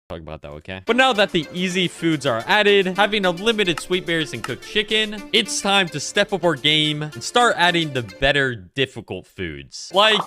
Talk about that, okay? But now that the easy foods are added, having unlimited sweet berries and cooked chicken, it's time to step up our game and start adding the better difficult foods. Like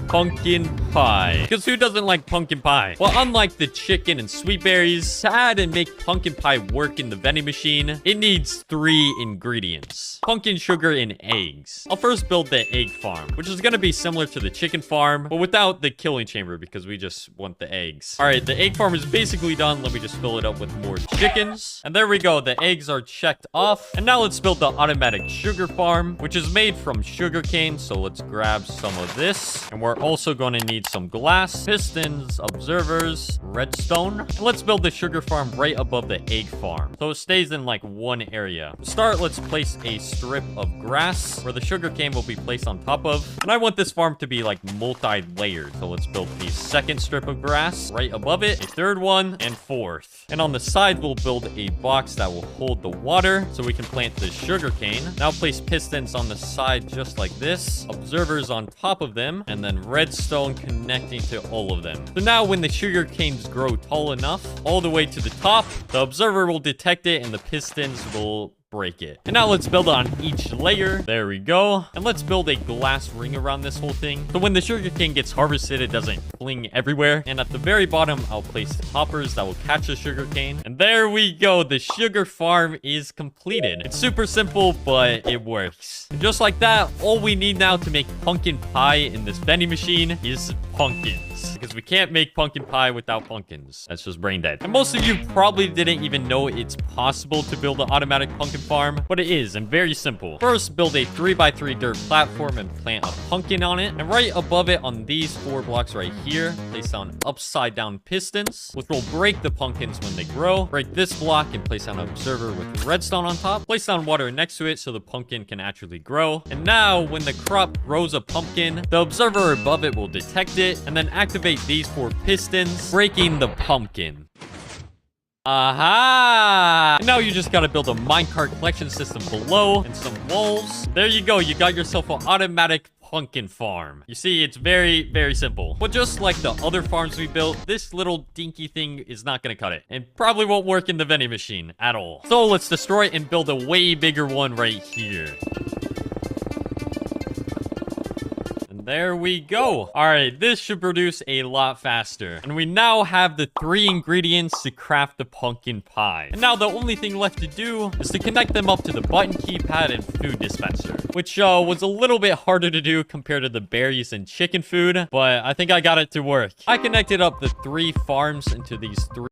pumpkin pie. Because who doesn't like pumpkin pie? Well, unlike the chicken and sweet berries, to add and make pumpkin pie work in the vending machine, it needs 3 ingredients. Pumpkin sugar and eggs. I'll first build the egg farm, which is going to be similar to the chicken farm, but without the killing chamber because we just want the eggs. All right, the egg farm is basically done. Let me just fill it up with more chickens. And there we go. The eggs are checked off. And now let's build the automatic sugar farm, which is made from sugar cane. So let's grab some of this. And we're also going to need some glass, pistons, observers, redstone. And let's build the sugar farm right above the egg farm, so it stays in like one area. To start, let's place a strip of grass where the sugar cane will be placed on top of. And I want this farm to be like multi-layered. So let's build the second strip of grass right above it, a third one, and fourth. And on the side, we'll build a box that will hold the water so we can plant the sugar cane. Now place pistons on the side just like this, observers on top of them, and then redstone connecting to all of them. So now when the sugar canes grow tall enough, all the way to the top, the observer will detect it and the pistons will break it. And now let's build on each layer. There we go. And let's build a glass ring around this whole thing, so when the sugar cane gets harvested, it doesn't fling everywhere. And at the very bottom, I'll place hoppers that will catch the sugar cane. And there we go. The sugar farm is completed. It's super simple, but it works. And just like that, all we need now to make pumpkin pie in this vending machine is pumpkins, because we can't make pumpkin pie without pumpkins. That's just brain dead. And most of you probably didn't even know it's possible to build an automatic pumpkin farm, but it is, and very simple. First, build a 3x3 dirt platform and plant a pumpkin on it. And right above it, on these 4 blocks right here, place down upside down pistons, which will break the pumpkins when they grow. Break this block and place down an observer with redstone on top. Place down water next to it so the pumpkin can actually grow. And now, when the crop grows a pumpkin, the observer above it will detect it and then activate these 4 pistons, breaking the pumpkin. Aha! And now you just gotta build a minecart collection system below and some walls. There you go. You got yourself an automatic pumpkin farm. You see, it's very, very simple. But just like the other farms we built, this little dinky thing is not gonna cut it, and probably won't work in the vending machine at all. So let's destroy it and build a way bigger one right here. There we go. All right, this should produce a lot faster. And we now have the 3 ingredients to craft the pumpkin pie. And now the only thing left to do is to connect them up to the button keypad and food dispenser, which was a little bit harder to do compared to the berries and chicken food, but I think I got it to work. I connected up the 3 farms into these 3